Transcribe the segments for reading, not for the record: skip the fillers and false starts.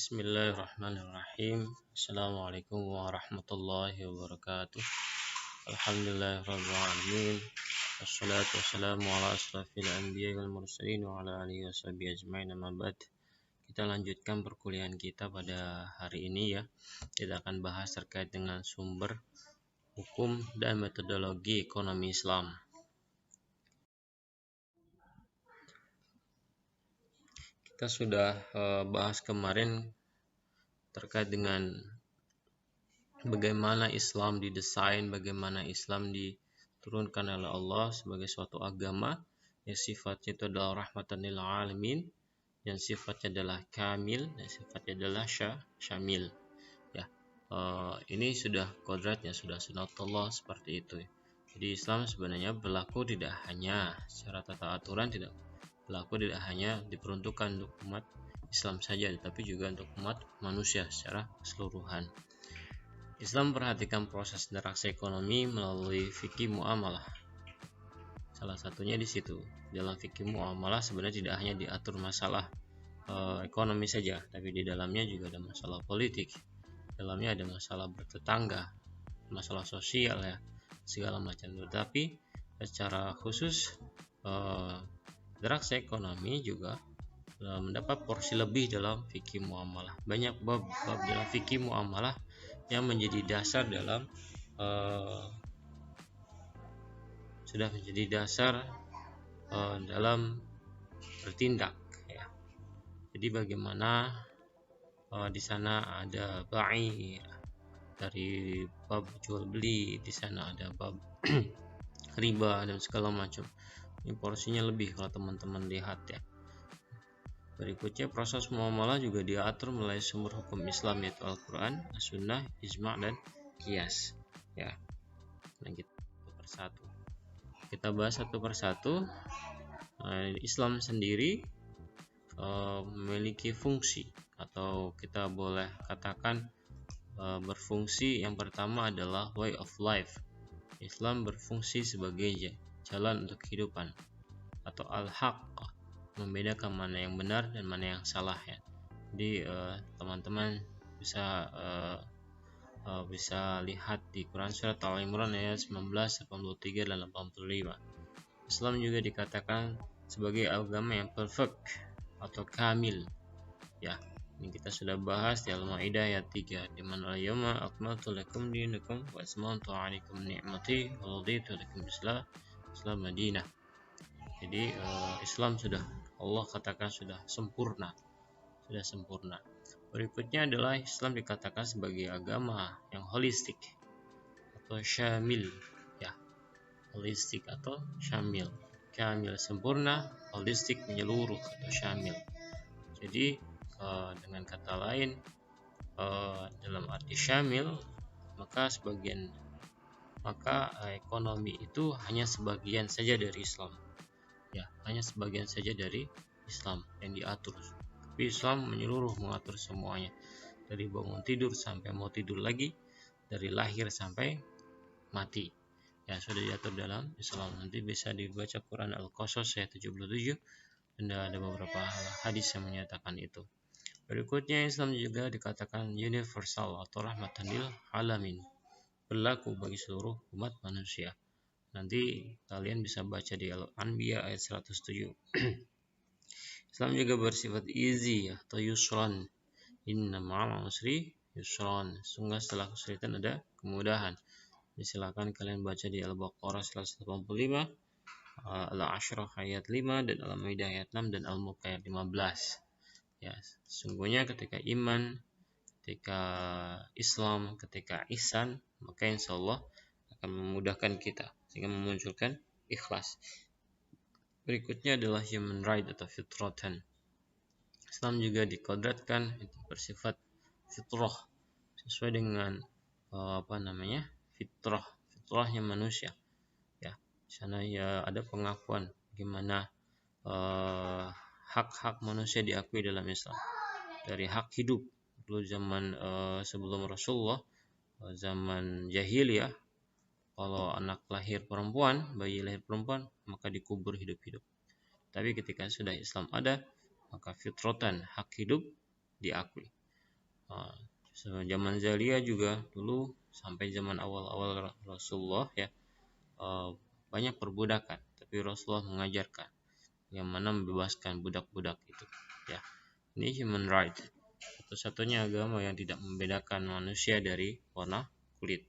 Bismillahirrahmanirrahim. Assalamualaikum warahmatullahi wabarakatuh. Alhamdulillahirabbil alamin. Wassalatu wassalamu ala asrofil anbiya'i wal mursalin wa ala alihi washabihi ajmain, amma ba'd. Kita lanjutkan perkuliahan kita pada hari ini ya. Kita akan bahas terkait dengan sumber hukum dan metodologi ekonomi Islam. Kita sudah bahas kemarin terkait dengan bagaimana Islam didesain, bagaimana Islam diturunkan oleh Allah sebagai suatu agama yang sifatnya itu adalah rahmatan lil alamin, yang sifatnya adalah kamil, dan sifatnya adalah syamil. Ya, ini sudah kodratnya, sudah sunatullah seperti itu. Jadi Islam sebenarnya berlaku tidak hanya secara tata aturan, tidak hanya diperuntukkan untuk umat Islam saja, tetapi juga untuk umat manusia secara keseluruhan. Islam memperhatikan proses interaksi ekonomi melalui fikih muamalah. Salah satunya di situ. Dalam fikih muamalah sebenarnya tidak hanya diatur masalah ekonomi saja, tapi di dalamnya juga ada masalah politik. Dalamnya ada masalah bertetangga, masalah sosial ya, segala macam. Tetapi secara khusus interaksi ekonomi juga mendapat porsi lebih dalam fikih muamalah. Banyak bab dalam fikih muamalah yang menjadi dasar dalam sudah menjadi dasar dalam bertindak ya. Jadi bagaimana di sana ada ba'i dari bab jual beli, di sana ada bab riba dan segala macam. Ini porsinya lebih kalau teman-teman lihat ya. Berikutnya, proses muamalah juga diatur melalui sumber hukum Islam, yaitu Al-Quran, As-Sunnah, Ijma' dan Qiyas ya. Nah, kita bahas satu persatu. Islam sendiri memiliki fungsi, atau kita boleh katakan berfungsi. Yang pertama adalah way of life. Islam berfungsi sebagai jalan untuk kehidupan, atau al-haq, membedakan mana yang benar dan mana yang salah ya. Jadi teman-teman bisa lihat di Quran surat Al-Imran ayat 19, 83 dan 85. Islam juga dikatakan sebagai agama yang perfect atau kamil ya. Ini kita sudah bahas di Al-Maidah ayat 3, di mana al-yawma akmaltu lakum dinakum wa atmamtu 'alaikum ni'mati wa raditu lakum Islam Madinah. Jadi Islam sudah, Allah katakan sudah sempurna. Berikutnya adalah Islam dikatakan sebagai agama yang holistik atau syamil ya. Holistik atau syamil. Kamil sempurna, holistik menyeluruh atau syamil. Jadi dengan kata lain, dalam arti syamil, maka ekonomi itu hanya sebagian saja dari Islam ya, hanya sebagian saja dari Islam yang diatur. Tapi Islam menyeluruh, mengatur semuanya, dari bangun tidur sampai mau tidur lagi, dari lahir sampai mati ya, sudah diatur dalam Islam. Nanti bisa dibaca Quran Al-Qasas ayat 77, dan ada beberapa hadis yang menyatakan itu. Berikutnya, Islam juga dikatakan universal atau rahmatan lil alamin, berlaku bagi seluruh umat manusia. Nanti kalian bisa baca di Al-Anbiya ayat 107. Islam juga bersifat easy atau yusran. Inna ma'al usri yusran. Sungguh setelah kesulitan ada kemudahan. Silakan kalian baca di Al-Baqarah 185, Al-Ashrah ayat 5, dan Al-Maidah ayat 6, dan Al-Mulk ayat 15. Ya, sesungguhnya ketika iman, ketika Islam, ketika ihsan, maka insya Allah akan memudahkan kita sehingga memunculkan ikhlas. Berikutnya adalah human right atau fitratan. Islam juga dikodratkan itu bersifat fitrah, sesuai dengan fitrahnya manusia ya. Di sana ya ada pengakuan gimana hak-hak manusia diakui dalam Islam, dari hak hidup. Dulu zaman sebelum Rasulullah, zaman jahiliyah, kalau anak lahir perempuan, bayi lahir perempuan, maka dikubur hidup-hidup. Tapi ketika sudah Islam ada, maka fitratan, hak hidup diakui. Zaman Jahiliyah juga dulu sampai zaman awal-awal Rasulullah ya, banyak perbudakan, tapi Rasulullah mengajarkan yang mana membebaskan budak-budak itu ya. Ini human right, satu-satunya agama yang tidak membedakan manusia dari warna kulit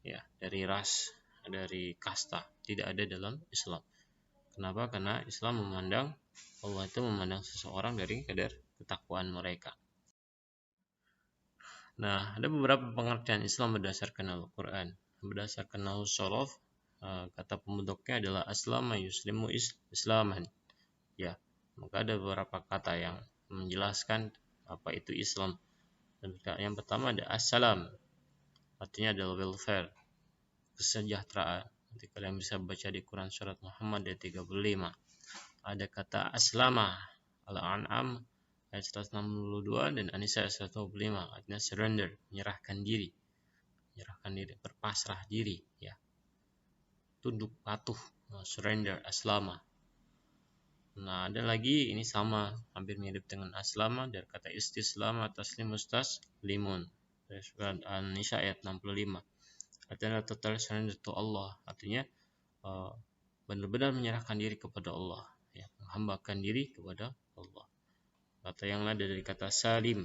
ya, dari ras, dari kasta, tidak ada dalam Islam. Kenapa? Karena Islam memandang, Allah itu memandang seseorang dari kadar ketakwaan mereka. Nah, ada beberapa pengertian Islam berdasarkan Al-Quran. Berdasarkan Nahwu Shorof, kata pembentuknya adalah aslama yuslimu islaman. Ya, maka ada beberapa kata yang menjelaskan apa itu Islam. Yang pertama ada assalam, artinya adalah welfare, kesejahteraan. Nanti kalian bisa baca di Quran surat Muhammad ayat 35. Ada kata aslama, Al-An'am ayat 162 dan An-Nisa ayat 125, artinya surrender, menyerahkan diri, berpasrah diri ya, tunduk patuh, surrender, aslama. Nah, ada lagi ini sama, hampir mirip dengan aslama dari kata istislama, taslim, mustaslimun dari surat An-Nisa ayat 65, artinya total surrender to Allah, artinya benar-benar menyerahkan diri kepada Allah ya, menghambakan diri kepada Allah. Kata yang lain dari kata salim,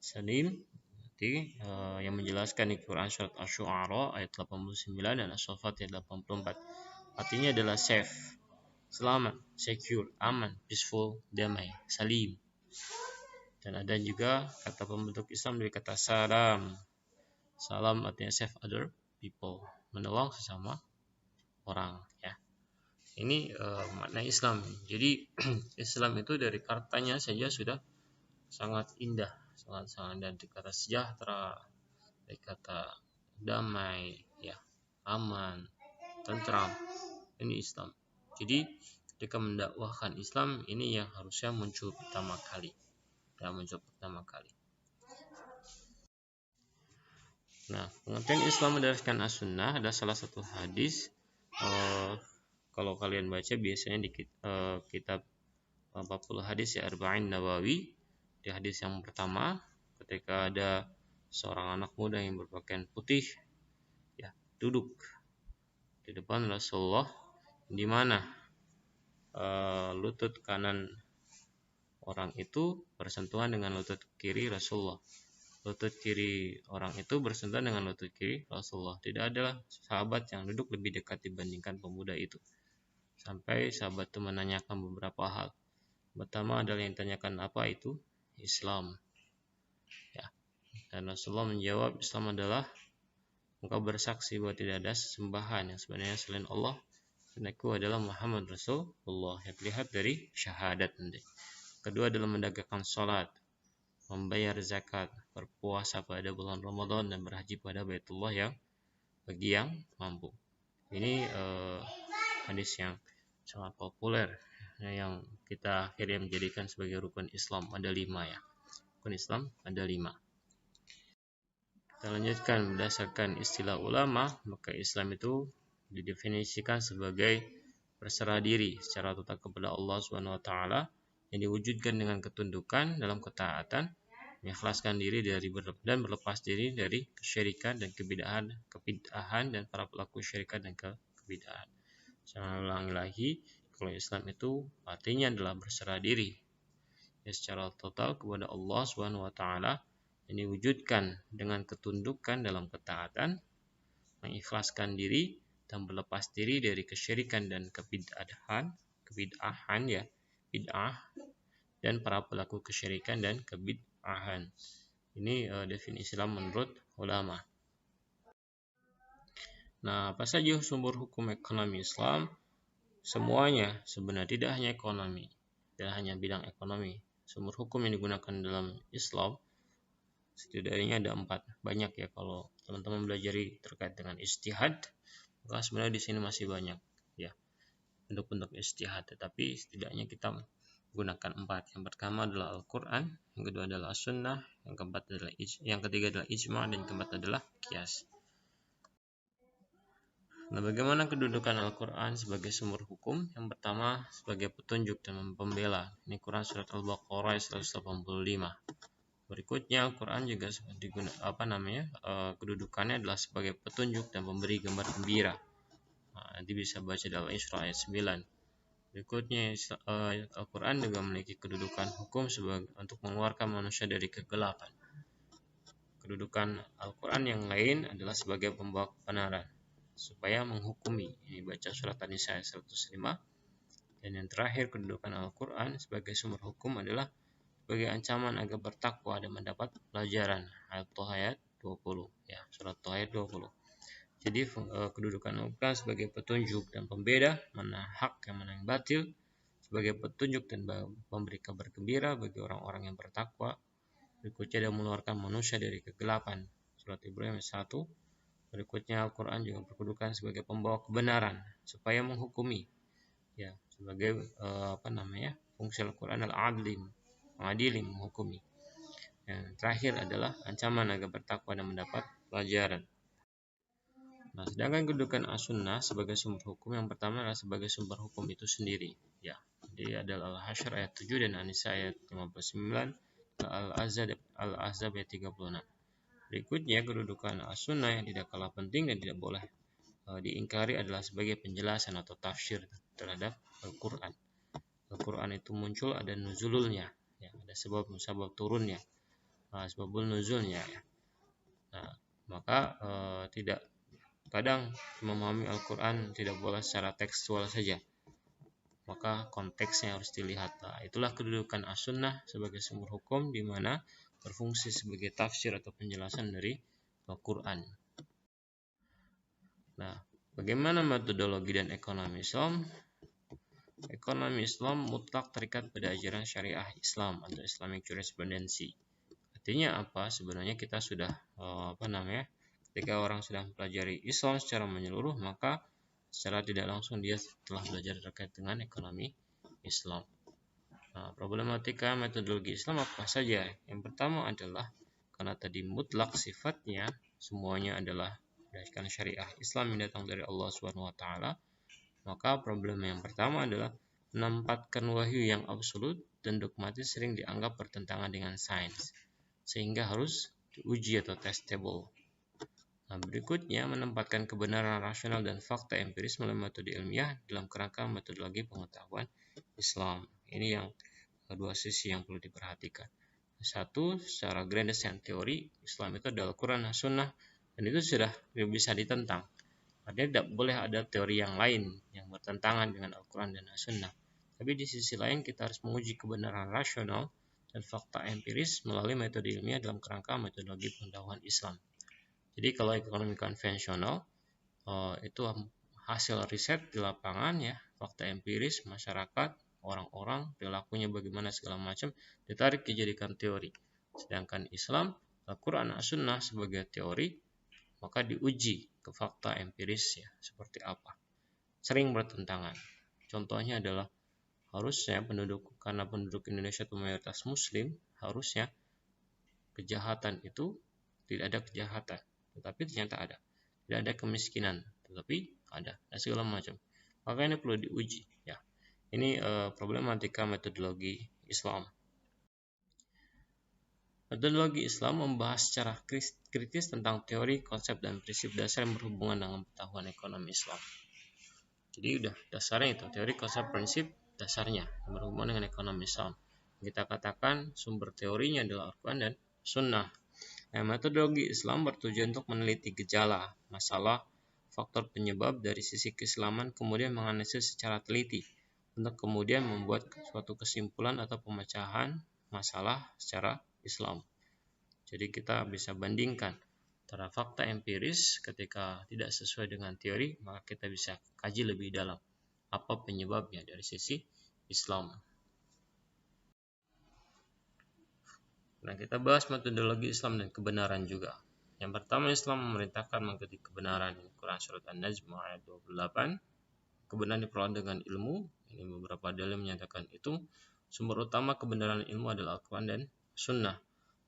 berarti yang menjelaskan di Quran surat Asy-Syu'ara ayat 89 dan As-Saffat ayat 84, artinya adalah safe, selamat, secure, aman, peaceful, damai, salim. Dan ada juga kata pembentuk Islam dari kata salam, artinya save other people, menolong sesama orang ya. Ini makna Islam. Jadi Islam itu dari katanya saja sudah sangat indah, sangat dari kata sejahtera, dari kata damai, ya, aman, tentram. Ini Islam. Jadi ketika mendakwahkan Islam, ini yang harusnya muncul pertama kali. Nah, pengertian Islam berdasarkan as-sunnah ada salah satu hadis. Kalau kalian baca biasanya di kitab 40 hadis ya, Arba'in Nawawi, di hadis yang pertama ketika ada seorang anak muda yang berpakaian putih ya, duduk di depan Rasulullah, di mana lutut kanan orang itu bersentuhan dengan lutut kiri Rasulullah. Lutut kiri orang itu bersentuhan dengan lutut kiri Rasulullah. Tidak ada sahabat yang duduk lebih dekat dibandingkan pemuda itu. Sampai sahabat itu menanyakan beberapa hal. Pertama adalah yang ditanyakan, apa itu Islam? Ya. Dan Rasulullah menjawab, Islam adalah engkau bersaksi bahwa tidak ada sesembahan yang sebenarnya selain Allah, dan aku adalah Muhammad Rasulullah. Yang terlihat dari syahadat nanti. Kedua adalah mendagangkan salat, membayar zakat, berpuasa pada bulan Ramadan, dan berhaji pada Baitullah yang bagi yang mampu. Ini hadis yang sangat populer yang kita akhirnya menjadikan sebagai rukun Islam. Ada 5 ya. Rukun Islam ada 5. Kita lanjutkan berdasarkan istilah ulama, maka Islam itu didefinisikan sebagai berserah diri secara total kepada Allah Subhanahu wa taala yang diwujudkan dengan ketundukan dalam ketaatan, mengikhlaskan diri dari dan berlepas diri dari kesyirikan dan kebid'ahan dan para pelaku syirikat dan kebid'ahan. Saya ulangi lagi, kalau Islam itu artinya adalah berserah diri ya, secara total kepada Allah Subhanahu wa taala yang diwujudkan dengan ketundukan dalam ketaatan, mengikhlaskan diri dan berlepas diri dari kesyirikan dan kebid'ahan ya, bid'ah dan para pelaku kesyirikan dan kebid'ahan. Ini definisi Islam menurut ulama. Nah, apa saja sumber hukum ekonomi Islam? Semuanya sebenarnya, tidak hanya ekonomi, tidak hanya bidang ekonomi. Sumber hukum yang digunakan dalam Islam setidaknya ada 4. Banyak ya kalau teman-teman belajar terkait dengan ijtihad, maka sebenarnya di sini masih banyak ya bentuk-bentuk ijtihad, tetapi setidaknya kita gunakan 4. Yang pertama adalah Al-Quran, yang kedua adalah As-Sunnah, yang ketiga adalah Ijma', dan yang keempat adalah Qiyas. Nah, bagaimana kedudukan Al-Quran sebagai sumber hukum? Yang pertama sebagai petunjuk dan pembela. Ini Quran surat Al-Baqarah 185. Berikutnya, Al-Quran juga kedudukannya adalah sebagai petunjuk dan pemberi gambar gembira. Nanti bisa baca dalam Isra ayat 9. Berikutnya, Al-Quran juga memiliki kedudukan hukum untuk mengeluarkan manusia dari kegelapan. Kedudukan Al-Quran yang lain adalah sebagai pembawa kebenaran, supaya menghukumi. Ini baca surat An-Nisa ayat 105. Dan yang terakhir, kedudukan Al-Quran sebagai sumber hukum adalah sebagai ancaman agar bertakwa dan mendapat pelajaran. Ayat 20. Ya, surat Thaha ayat 20. Jadi kedudukan Al-Quran sebagai petunjuk dan pembeda mana hak yang mana yang batil, sebagai petunjuk dan pemberi kabar gembira bagi orang-orang yang bertakwa. Berikutnya, dia mengeluarkan manusia dari kegelapan. Surat Ibrahim ayat 1. Berikutnya, Al-Quran juga berkedudukan sebagai pembawa kebenaran supaya menghukumi. Ya, sebagai fungsi Al-Quran mengadili, menghukumi. Yang terakhir adalah ancaman agar bertakwa dan mendapat pelajaran. Nah, sedangkan kedudukan as-sunnah sebagai sumber hukum, yang pertama adalah sebagai sumber hukum itu sendiri. Ya, jadi adalah Al-Hasyr ayat 7 dan An-Nisa ayat 59, Al-Ahzab ayat 36. Berikutnya, kedudukan as-sunnah yang tidak kalah penting dan tidak boleh diingkari adalah sebagai penjelasan atau tafsir terhadap Al-Quran. Al-Quran itu muncul ada nuzulnya, ya, ada sebab turunnya, sebabul nuzulnya. Ya. Nah, maka tidak kadang memahami Al-Quran tidak boleh secara tekstual saja, maka konteksnya harus dilihat. Nah, itulah kedudukan as-sunnah sebagai sumber hukum di mana berfungsi sebagai tafsir atau penjelasan dari Al-Quran. Nah, bagaimana metodologi dan ekonomi Islam? Ekonomi Islam mutlak terikat pada ajaran syariah Islam atau Islamic Jurisprudency. Artinya apa? Sebenarnya kita sudah ketika orang sudah mempelajari Islam secara menyeluruh, maka secara tidak langsung dia telah belajar terkait dengan ekonomi Islam. Nah, problematika metodologi Islam apa saja? Yang pertama adalah karena tadi mutlak sifatnya, semuanya adalah berdasarkan syariah Islam yang datang dari Allah SWT, maka problem yang pertama adalah menempatkan wahyu yang absolut dan dogmatis sering dianggap bertentangan dengan sains, sehingga harus diuji atau testable. Nah, berikutnya menempatkan kebenaran rasional dan fakta empiris melalui metode ilmiah dalam kerangka metodologi pengetahuan Islam. Ini yang kedua sisi yang perlu diperhatikan. Satu, secara grand design teori Islam itu adalah Al-Quran dan Sunnah, dan itu sudah bisa ditentang. Artinya tidak boleh ada teori yang lain yang bertentangan dengan Al-Quran dan As-Sunnah. Tapi di sisi lain kita harus menguji kebenaran rasional dan fakta empiris melalui metode ilmiah dalam kerangka metodologi pengetahuan Islam. Jadi kalau ekonomi konvensional itu hasil riset di lapangan, ya, fakta empiris masyarakat, orang-orang, perilakunya bagaimana segala macam ditarik dijadikan teori. Sedangkan Islam, Al-Quran, As-Sunnah sebagai teori, maka diuji ke fakta empiris, ya, seperti apa. Sering bertentangan. Contohnya adalah harusnya karena penduduk Indonesia itu mayoritas Muslim, harusnya kejahatan itu tidak ada kejahatan, tetapi ternyata ada. Tidak ada kemiskinan, tetapi ada, dan segala macam. Maka ini perlu diuji. Ya, ini problematika metodologi Islam. Metodologi Islam membahas secara kritis tentang teori, konsep, dan prinsip dasar yang berhubungan dengan pengetahuan ekonomi Islam. Jadi udah dasarnya itu, teori, konsep, prinsip dasarnya yang berhubungan dengan ekonomi Islam. Kita katakan sumber teorinya adalah Al-Quran dan Sunnah. Nah, metodologi Islam bertujuan untuk meneliti gejala, masalah, faktor penyebab dari sisi keislaman, kemudian menganalisis secara teliti untuk kemudian membuat suatu kesimpulan atau pemecahan masalah secara Islam. Jadi kita bisa bandingkan antara fakta empiris ketika tidak sesuai dengan teori, maka kita bisa kaji lebih dalam apa penyebabnya dari sisi Islam. Nah, kita bahas metodologi Islam dan kebenaran juga. Yang pertama, Islam memerintahkan mengikuti kebenaran. Quran surat An-Najm ayat 28. Kebenaran diperoleh dengan ilmu. Ini beberapa dalil menyatakan itu. Sumber utama kebenaran ilmu adalah Al-Quran dan Sunnah.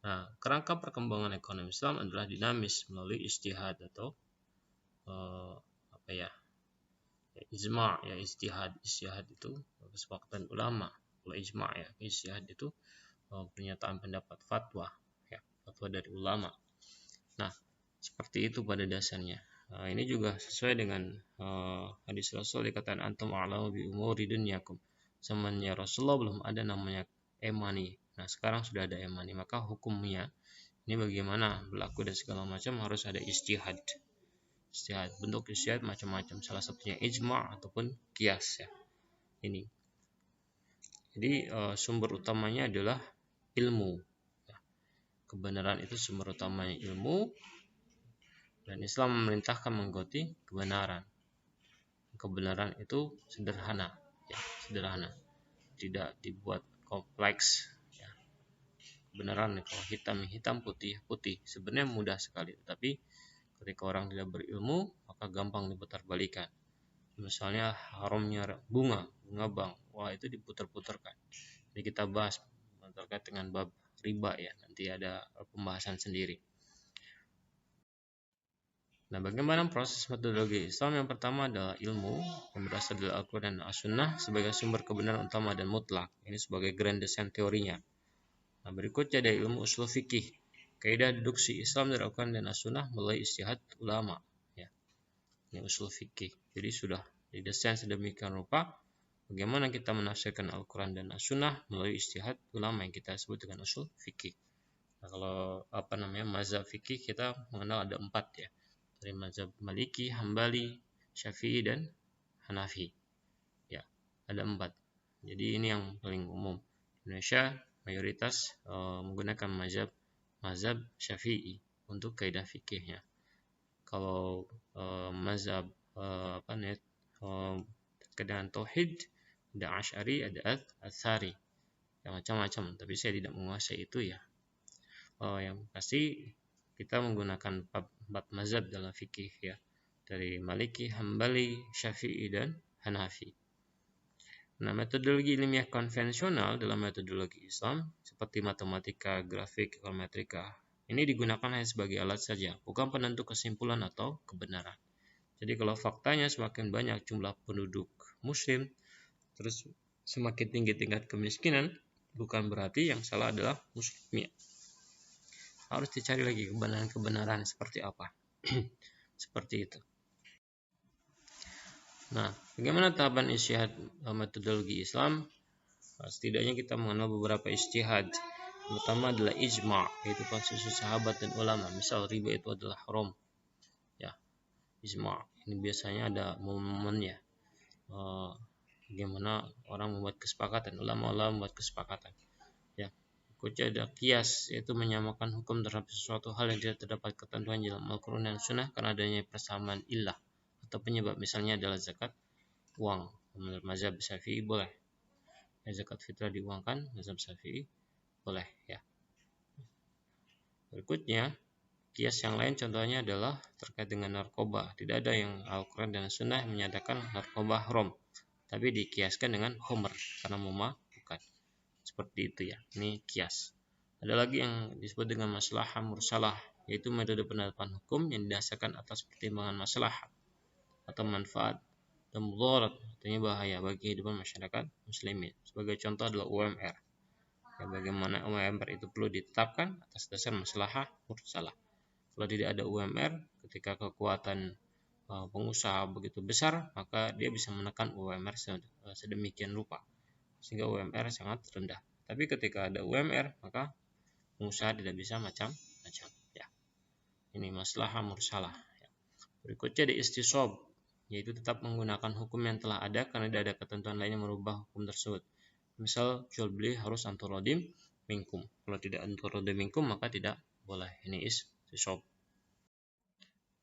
Nah, kerangka perkembangan ekonomi Islam adalah dinamis melalui ijtihad atau ijma', ya, ijtihad itu kesepakatan ulama. Kalau ijma', ya, ijtihad itu pernyataan pendapat fatwa. fatwa dari ulama. Nah, seperti itu pada dasarnya. Ini juga sesuai dengan hadis Rasul dikatakan antum a'lamu bi umuri dunyakum. Zamannya Rasulullah belum ada namanya e-money. Nah, sekarang sudah ada e-money, maka hukumnya ini bagaimana berlaku dan segala macam harus ada ijtihad. Bentuk ijtihad macam-macam, salah satunya ijma' ataupun qiyas ya. Ini. Jadi sumber utamanya adalah ilmu. Kebenaran itu sumber utamanya ilmu, dan Islam memerintahkan mengikuti kebenaran. Kebenaran itu sederhana, ya, sederhana, tidak dibuat kompleks. Ya. Kebenaran kalau hitam putih putih, sebenarnya mudah sekali, tapi ketika orang tidak berilmu maka gampang diputar-balikan. Misalnya haramnya bunga bank, wah itu diputar-putarkan. Jadi kita bahas terkait dengan bab riba ya, nanti ada pembahasan sendiri. Nah, bagaimana proses metodologi Islam? Yang pertama adalah ilmu yang berasal dari Al-Quran dan As-Sunnah sebagai sumber kebenaran utama dan mutlak. Ini sebagai grand design teorinya. Nah, berikutnya ada ilmu usul fikih, kaidah deduksi Islam dari Al-Quran dan As-Sunnah melalui ijtihad ulama. Ya, ini usul fikih. Jadi sudah didesain sedemikian rupa bagaimana kita menafsirkan Al-Quran dan As-Sunnah melalui ijtihad ulama yang kita sebut dengan usul fikih. Nah, kalau mazhab fikih kita mengenal ada 4 ya. Dari mazhab Maliki, Hambali, Syafi'i dan Hanafi. Ya, ada 4. Jadi ini yang paling umum. Indonesia mayoritas menggunakan mazhab Syafi'i untuk kaidah fikihnya. Kalau mazhab dengan tauhid, ada Asy'ari, ada Atsari. Ya, macam-macam, tapi saya tidak menguasai itu ya. Yang pasti kita menggunakan 4 mazhab dalam fikih ya, dari Maliki, Hambali, Syafi'i dan Hanafi. Nah, metodologi ilmiah konvensional dalam metodologi Islam seperti matematika, grafik, geometrika ini digunakan hanya sebagai alat saja, bukan penentu kesimpulan atau kebenaran. Jadi kalau faktanya semakin banyak jumlah penduduk muslim, terus semakin tinggi tingkat kemiskinan, bukan berarti yang salah adalah muslimnya. Harus dicari lagi kebenaran seperti apa. Seperti itu. Nah, bagaimana tahapan ijtihad metodologi Islam? Setidaknya kita mengenal beberapa ijtihad. Pertama adalah ijma', yaitu konsensus sahabat dan ulama. Misal riba itu adalah haram. Ya, ijma'. Ini biasanya ada momen-momennya. Bagaimana orang membuat kesepakatan, ulama-ulama membuat kesepakatan. Ya. Berikutnya ada qiyas, yaitu menyamakan hukum terhadap sesuatu hal yang tidak terdapat ketentuan dalam Al-Quran dan Sunnah karena adanya persamaan illah atau penyebab. Misalnya adalah zakat uang. Menurut mazhab Syafi'i boleh. Ya, zakat fitrah diuangkan, mazhab Syafi'i boleh ya. Berikutnya, qiyas yang lain contohnya adalah terkait dengan narkoba. Tidak ada yang Al-Quran dan Sunnah menyatakan narkoba haram, tapi dikiaskan dengan khamr karena memabukkan. Seperti itu ya, ini kias. Ada lagi yang disebut dengan maslahah mursalah, yaitu metode penetapan hukum yang didasarkan atas pertimbangan maslahat atau manfaat dan mudarat, artinya bahaya bagi kehidupan masyarakat muslimin. Sebagai contoh adalah UMR. Ya, bagaimana UMR itu perlu ditetapkan atas dasar maslahah mursalah. Kalau tidak ada UMR, ketika kekuatan pengusaha begitu besar, maka dia bisa menekan UMR sedemikian rupa sehingga UMR sangat rendah. Tapi ketika ada UMR, maka pengusaha tidak bisa macam-macam ya. Ini maslahah mursalah ya. Berikutnya ada istisab, yaitu tetap menggunakan hukum yang telah ada karena tidak ada ketentuan lain yang merubah hukum tersebut. Misal jual beli harus antorodim minkum. Kalau tidak antorodim minkum maka tidak boleh. Ini istisab.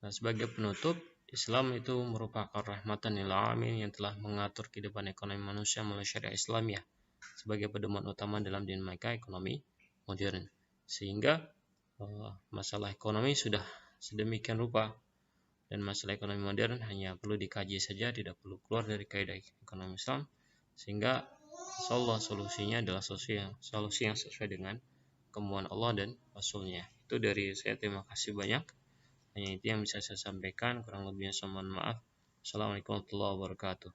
Nah, sebagai penutup, Islam itu merupakan rahmatan lil alamin yang telah mengatur kehidupan ekonomi manusia melalui syariat Islamiyah sebagai pedoman utama dalam dinamika ekonomi modern. Sehingga masalah ekonomi sudah sedemikian rupa, dan masalah ekonomi modern hanya perlu dikaji saja, tidak perlu keluar dari kaidah ekonomi Islam, sehingga insyaallah solusinya adalah solusi yang sesuai dengan kemauan Allah dan Rasulnya. Itu dari saya, terima kasih banyak. Hanya itu yang bisa saya sampaikan, kurang lebihnya saya mohon maaf. Assalamualaikum warahmatullahi wabarakatuh.